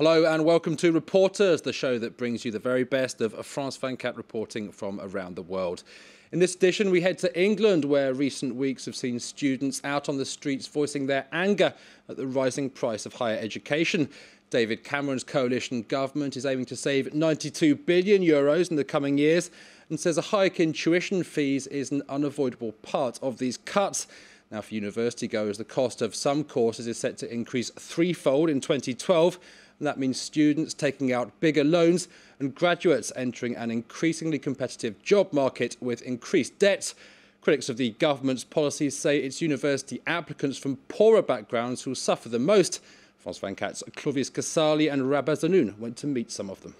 Hello and welcome to Reporters, the show that brings you the very best of France 24 reporting from around the world. In this edition, we head to England, where recent weeks have seen students out on the streets voicing their anger at the rising price of higher education. David Cameron's coalition government is aiming to save €92 billion in the coming years and says a hike in tuition fees is an unavoidable part of these cuts. Now, for university goers, the cost of some courses is set to increase threefold in 2012. And that means students taking out bigger loans and graduates entering an increasingly competitive job market with increased debt. Critics of the government's policies say it's university applicants from poorer backgrounds who will suffer the most. France 24's Clovis Casali and Rabazanoun went to meet some of them.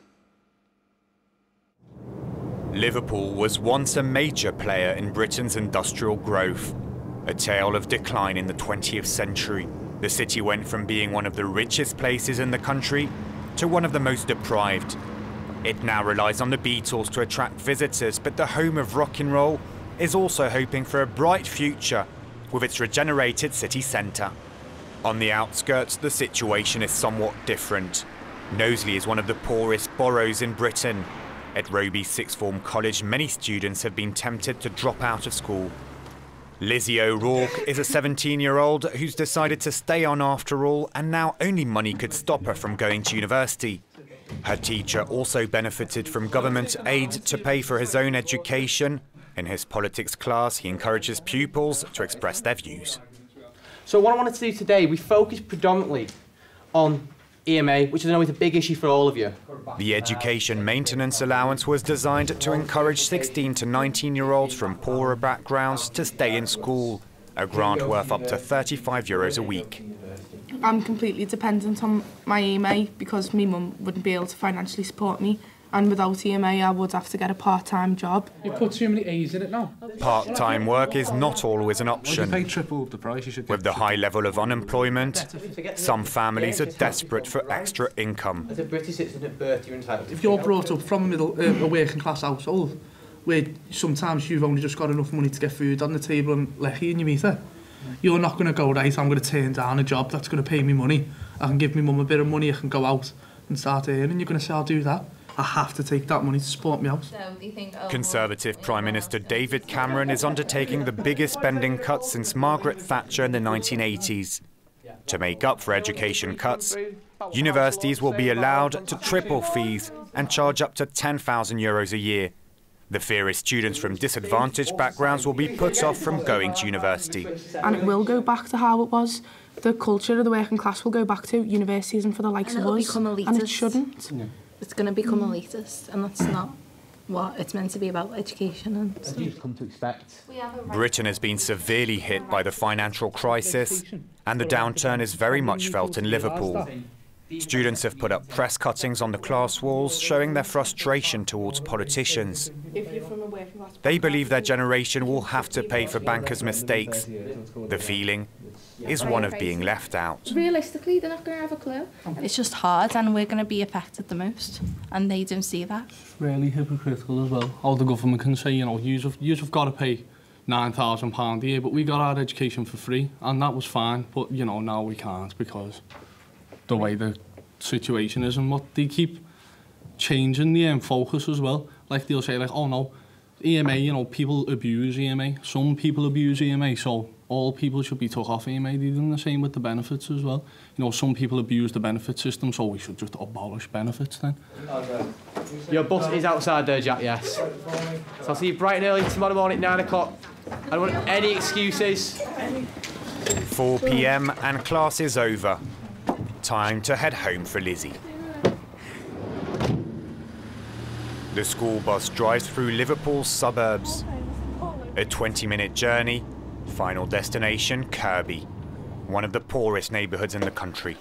Liverpool was once a major player in Britain's industrial growth, a tale of decline in the 20th century. The city went from being one of the richest places in the country to one of the most deprived. It now relies on the Beatles to attract visitors, but the home of rock and roll is also hoping for a bright future with its regenerated city centre. On the outskirts, the situation is somewhat different. Knowsley is one of the poorest boroughs in Britain. At Roby's sixth form college, many students have been tempted to drop out of school. Lizzie O'Rourke is a 17-year-old who's decided to stay on after all, and now only money could stop her from going to university. Her teacher also benefited from government aid to pay for his own education. In his politics class, he encourages pupils to express their views. So what I wanted to do today, we focused predominantly on EMA, which is always a big issue for all of you. The education maintenance allowance was designed to encourage 16 to 19-year-olds from poorer backgrounds to stay in school, a grant worth up to €35 a week. I'm completely dependent on my EMA because my mum wouldn't be able to financially support me, and without EMA I would have to get a part-time job. You put too many A's in it now. Part-time work is not always an option. Well, you pay triple the price, you should With the high level of unemployment, some families are desperate for extra income. As a British citizen at birth, you're entitled to... If you're brought up from a working class household, where sometimes you've only just got enough money to get food on the table and lechi in your meter, you're not going to go, right, I'm going to turn down a job that's going to pay me money. I can give my mum a bit of money, I can go out and start earning. You're going to say, I'll do that. I have to take that money to support me house. Conservative Prime Minister David Cameron is undertaking the biggest spending cuts since Margaret Thatcher in the 1980s. To make up for education cuts, universities will be allowed to triple fees and charge up to €10,000 a year. The fear is students from disadvantaged backgrounds will be put off from going to university. And it will go back to how it was. The culture of the working class will go back to university isn't for the likes of us, and it shouldn't. Yeah. It's going to become elitist, and that's not what it's meant to be about, education and stuff. You've come to expect. Britain has been severely hit by the financial crisis, and the downturn is very much felt in Liverpool. Students have put up press cuttings on the class walls, showing their frustration towards politicians. They believe their generation will have to pay for bankers' mistakes. The feeling is one of being left out. Realistically, they're not going to have a clue. It's just hard, and we're going to be affected the most, and they don't see that. It's really hypocritical as well. How the government can say, you know, you've got to pay £9,000 a year, but we got our education for free, and that was fine. But, you know, now we can't because the way the situation is, and what they keep changing the focus as well. Like they'll say, like, oh no, EMA, you know, people abuse EMA. Some people abuse EMA, so all people should be took off EMA. They're doing the same with the benefits as well. You know, some people abuse the benefit system, so we should just abolish benefits then. Your bus is outside there, Jack, yes. So I'll see you bright and early tomorrow morning at 9 o'clock. I don't want any excuses. 4 p.m. and class is over. Time to head home for Lizzie. The school bus drives through Liverpool's suburbs. A 20-minute journey, final destination Kirby, one of the poorest neighbourhoods in the country.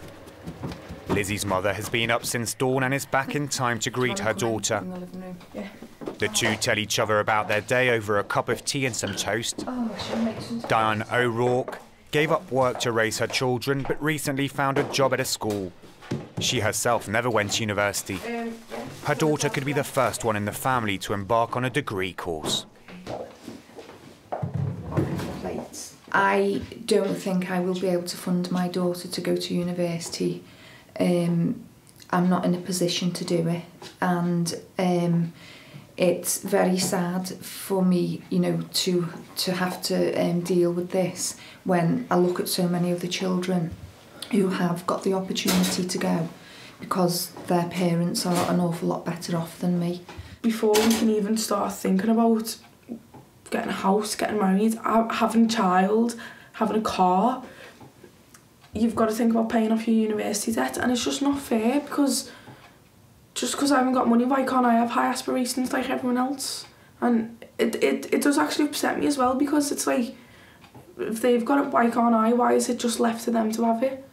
Lizzie's mother has been up since dawn and is back in time to greet her daughter. The two tell each other about their day over a cup of tea and some toast. Diane O'Rourke gave up work to raise her children, but recently found a job at a school. She herself never went to university. Her daughter could be the first one in the family to embark on a degree course. I don't think I will be able to fund my daughter to go to university. I'm not in a position to do it, and it's very sad for me, you know, to have to deal with this when I look at so many of the children who have got the opportunity to go because their parents are an awful lot better off than me. Before we can even start thinking about getting a house, getting married, having a child, having a car, you've got to think about paying off your university debt, and it's just not fair because just because I haven't got money, why can't I have high aspirations like everyone else? And it does actually upset me as well, because it's like, if they've got it, why can't I? Why is it just left to them to have it?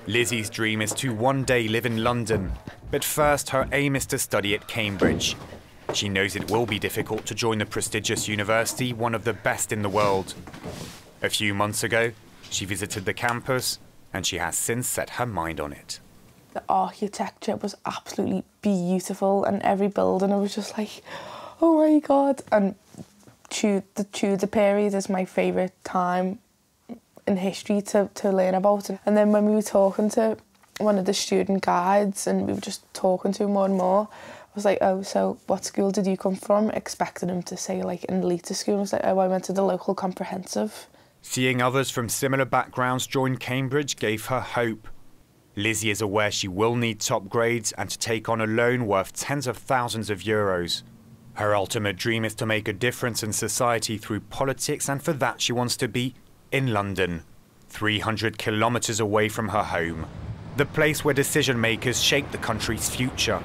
Lizzie's dream is to one day live in London, but first her aim is to study at Cambridge. She knows it will be difficult to join the prestigious university, one of the best in the world. A few months ago, she visited the campus, and she has since set her mind on it. The architecture was absolutely beautiful, and every building I was just like, oh my God. And the Tudor period is my favourite time in history to learn about. And then when we were talking to one of the student guides and we were just talking to him more and more, I was like, oh, so what school did you come from? Expecting him to say like an elite school. I was like, oh, I went to the local comprehensive. Seeing others from similar backgrounds join Cambridge gave her hope. Lizzie is aware she will need top grades and to take on a loan worth tens of thousands of euros. Her ultimate dream is to make a difference in society through politics, and for that she wants to be in London, 300 kilometres away from her home, the place where decision makers shape the country's future.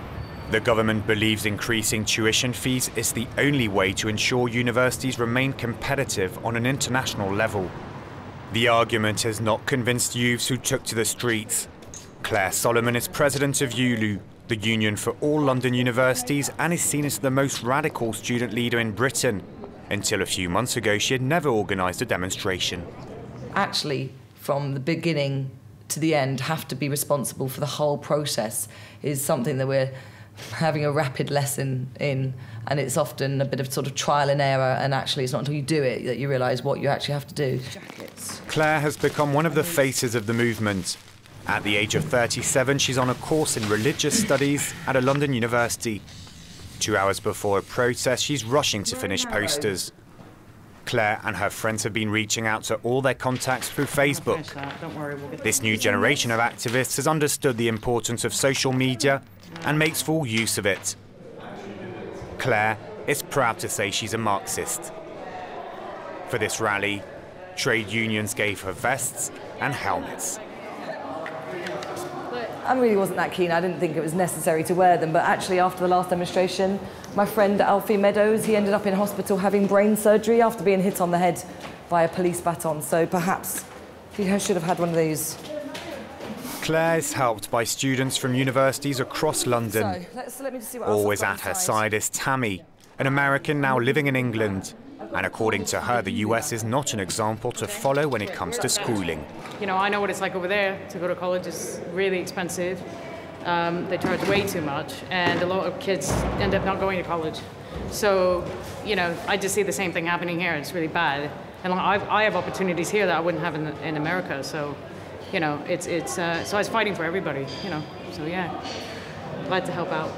The government believes increasing tuition fees is the only way to ensure universities remain competitive on an international level. The argument has not convinced youths who took to the streets. Claire Solomon is president of ULU, the union for all London universities, and is seen as the most radical student leader in Britain. Until a few months ago, she had never organised a demonstration. Actually, from the beginning to the end, have to be responsible for the whole process is something that we're having a rapid lesson in, and it's often a bit of sort of trial and error, and actually it's not until you do it that you realise what you actually have to do. Claire has become one of the faces of the movement. At the age of 37, she's on a course in religious studies at a London university. 2 hours before a protest, she's rushing to finish posters. Claire and her friends have been reaching out to all their contacts through Facebook. This new generation of activists has understood the importance of social media and makes full use of it. Claire is proud to say she's a Marxist. For this rally, trade unions gave her vests and helmets. I really wasn't that keen. I didn't think it was necessary to wear them, but actually after the last demonstration, my friend Alfie Meadows, he ended up in hospital having brain surgery after being hit on the head by a police baton, so perhaps he should have had one of these. Claire is helped by students from universities across London. So, let me just see what else Always I've got at her inside. side is Tammy, an American now living in England. And according to her, the US is not an example to follow when it comes to schooling. You know, I know what it's like over there. To go to college is really expensive. They charge way too much, and a lot of kids end up not going to college. So, you know, I just see the same thing happening here. It's really bad. And I have opportunities here that I wouldn't have in America. So, you know, so I was fighting for everybody, you know. So, yeah, glad to help out.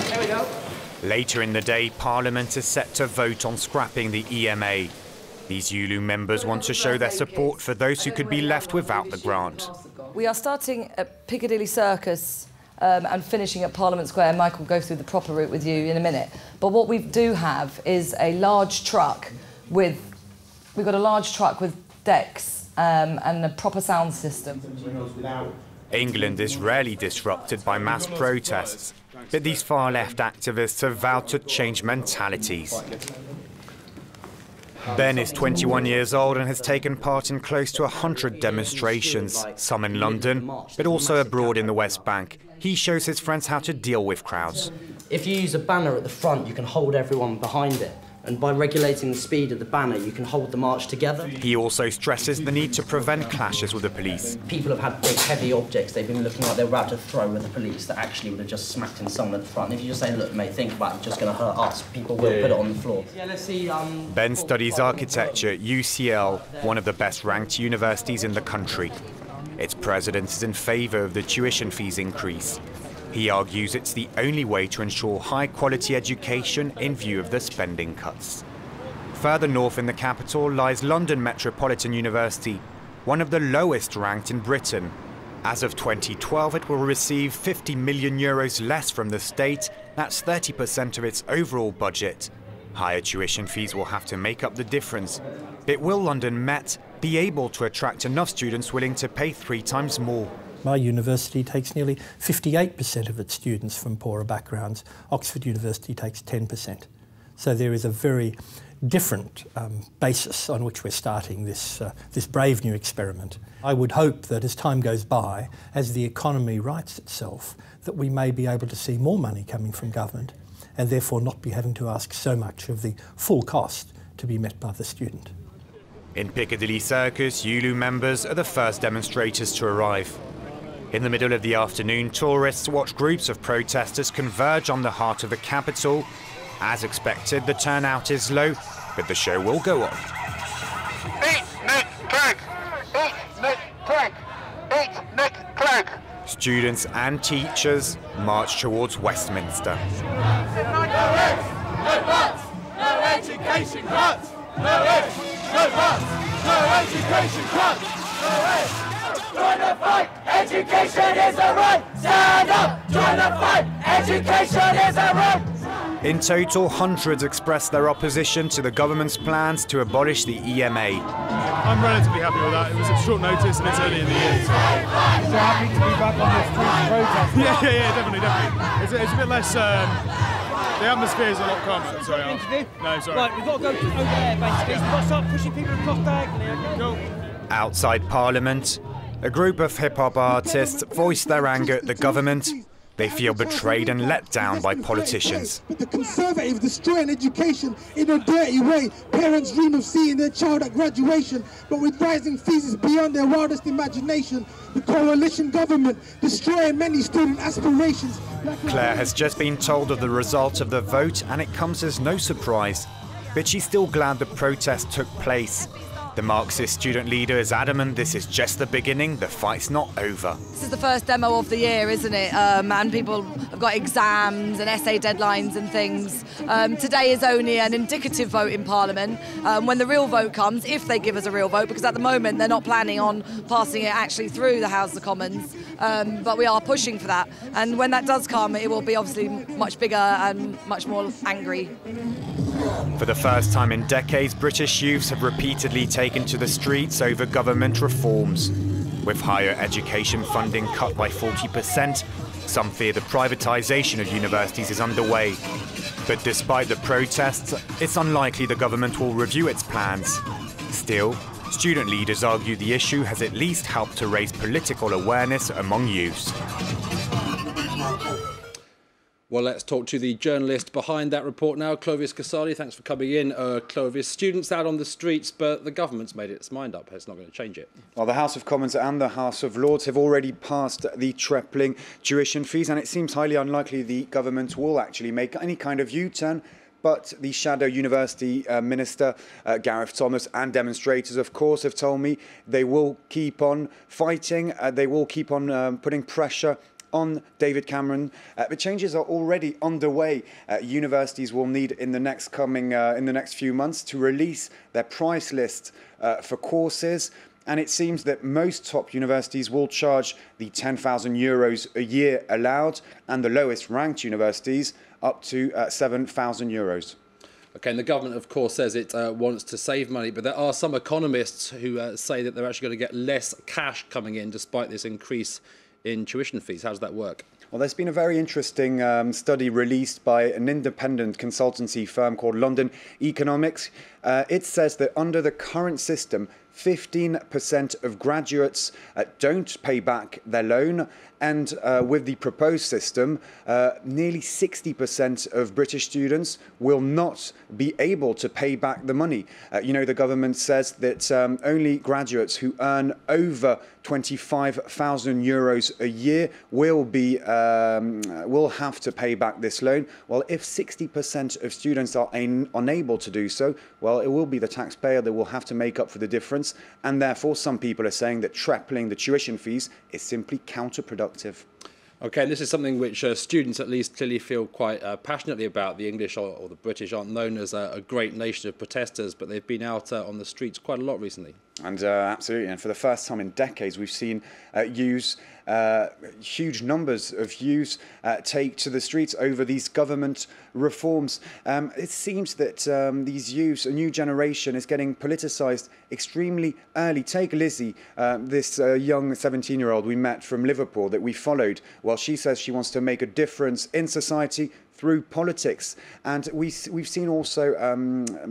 There we go. Later in the day, Parliament is set to vote on scrapping the EMA. These ULU members want to show their support for those who could be left without the grant. We are starting at Piccadilly Circus and finishing at Parliament Square. Michael will go through the proper route with you in a minute. But what we do have is a large truck with... We've got a large truck with decks and a proper sound system. England is rarely disrupted by mass protests, but these far-left activists have vowed to change mentalities. Ben is 21 years old and has taken part in close to 100 demonstrations, some in London, but also abroad in the West Bank. He shows his friends how to deal with crowds. If you use a banner at the front, you can hold everyone behind it. And by regulating the speed of the banner, you can hold the march together. He also stresses the need to prevent clashes with the police. People have had big, heavy objects they've been looking like they were about to throw at the police that actually would have just smacked in someone at the front. And if you just say, look, mate, think about it, it's just going to hurt us, people will put it on the floor. Yeah, let's see. Ben studies architecture at UCL, one of the best-ranked universities in the country. Its president is in favour of the tuition fees increase. He argues it's the only way to ensure high-quality education in view of the spending cuts. Further north in the capital lies London Metropolitan University, one of the lowest ranked in Britain. As of 2012, it will receive €50 million less from the state. That's 30% of its overall budget. Higher tuition fees will have to make up the difference. But will London Met be able to attract enough students willing to pay 3 times more? My university takes nearly 58% of its students from poorer backgrounds. Oxford University takes 10%. So there is a very different basis on which we're starting this brave new experiment. I would hope that as time goes by, as the economy rights itself, that we may be able to see more money coming from government and therefore not be having to ask so much of the full cost to be met by the student. In Piccadilly Circus, ULU members are the first demonstrators to arrive. In the middle of the afternoon, tourists watch groups of protesters converge on the heart of the capital. As expected, the turnout is low, but the show will go on. Eat, Nick, clank! Eat, Nick, clank! Eat, Nick, clank! Students and teachers march towards Westminster. No buts! No education cuts! No ifs! No buts! No education cuts! No ifs! Join the fight! Education is a right! Stand up! Join the fight! Education is a right! In total, hundreds expressed their opposition to the government's plans to abolish the EMA. I'm relatively happy with that. It was at short notice and it's early in the year. So happy to be back on the streets protesting? Yeah, definitely. It's a bit less... the atmosphere is a lot calmer. Sorry, no, sorry. Right, we've got to go over there, basically. We've got to start pushing people across diagonally. Cool. Outside Parliament, a group of hip-hop artists voiced their anger at the government. They feel betrayed and let down by politicians. But the Conservatives destroying education in a dirty way. Parents dream of seeing their child at graduation, but with rising fees it's beyond their wildest imagination. The coalition government destroying many student aspirations. Claire has just been told of the result of the vote and it comes as no surprise. But she's still glad the protest took place. The Marxist student leader is adamant this is just the beginning, the fight's not over. This is the first demo of the year, isn't it? And people have got exams and essay deadlines and things. Today is only an indicative vote in Parliament. When the real vote comes, if they give us a real vote, because at the moment they're not planning on passing it actually through the House of Commons, but we are pushing for that. And when that does come, it will be obviously much bigger and much more angry. For the first time in decades, British youths have repeatedly taken to the streets over government reforms. With higher education funding cut by 40%, some fear the privatisation of universities is underway. But despite the protests, it's unlikely the government will review its plans. Still, student leaders argue the issue has at least helped to raise political awareness among youths. Well, let's talk to the journalist behind that report now, Clovis Casali. Thanks for coming in, Clovis. Students out on the streets, but the government's made its mind up. It's not going to change it. Well, the House of Commons and the House of Lords have already passed the tripling tuition fees, and it seems highly unlikely the government will actually make any kind of U-turn. But the Shadow University Minister, Gareth Thomas, and demonstrators, of course, have told me they will keep on fighting. They will keep on putting pressure on David Cameron. The changes are already underway. Universities will need in the next few months to release their price list for courses. And it seems that most top universities will charge the €10,000 a year allowed, and the lowest ranked universities up to €7,000. OK, and the government, of course, says it wants to save money, but there are some economists who say that they're actually going to get less cash coming in despite this increase in tuition fees. How does that work? Well, there's been a very interesting study released by an independent consultancy firm called London Economics. It says that under the current system, 15% of graduates don't pay back their loan. And with the proposed system, nearly 60% of British students will not be able to pay back the money. The government says that only graduates who earn over €25,000 a year will have to pay back this loan. Well, if 60% of students are unable to do so, well, it will be the taxpayer that will have to make up for the difference. governments, and therefore some people are saying that tripling the tuition fees is simply counterproductive. Okay, and this is something which students at least clearly feel quite passionately about. The English or the British aren't known as a great nation of protesters, but they've been out on the streets quite a lot recently. And absolutely, and for the first time in decades, we've seen huge numbers of youths take to the streets over these government reforms. It seems that these youths, a new generation, is getting politicised extremely early. Take Lizzie, this young 17-year-old we met from Liverpool that we followed. Well, she says she wants to make a difference in society through politics. And we've seen also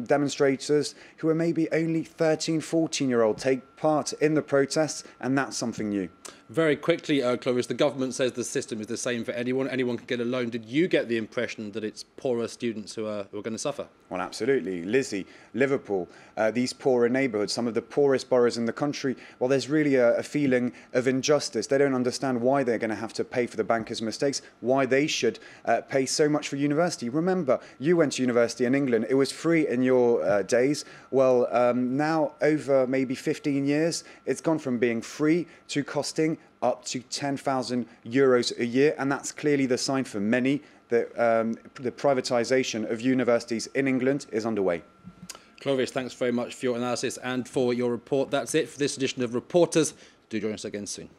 demonstrators who are maybe only 13, 14-year-old take part in the protests, and that's something new. Very quickly, Clovis, the government says the system is the same for anyone. Anyone can get a loan. Did you get the impression that it's poorer students who are going to suffer? Well, absolutely. Lizzie, Liverpool, these poorer neighbourhoods, some of the poorest boroughs in the country, well, there's really a feeling of injustice. They don't understand why they're going to have to pay for the bankers' mistakes, why they should pay so much for university. Remember, you went to university in England. It was free in your days. Well, now over maybe 15 years, it's gone from being free to costing up to €10,000 a year, and that's clearly the sign for many that the privatisation of universities in England is underway. Clovis, thanks very much for your analysis and for your report. That's it for this edition of Reporters. Do join us again soon.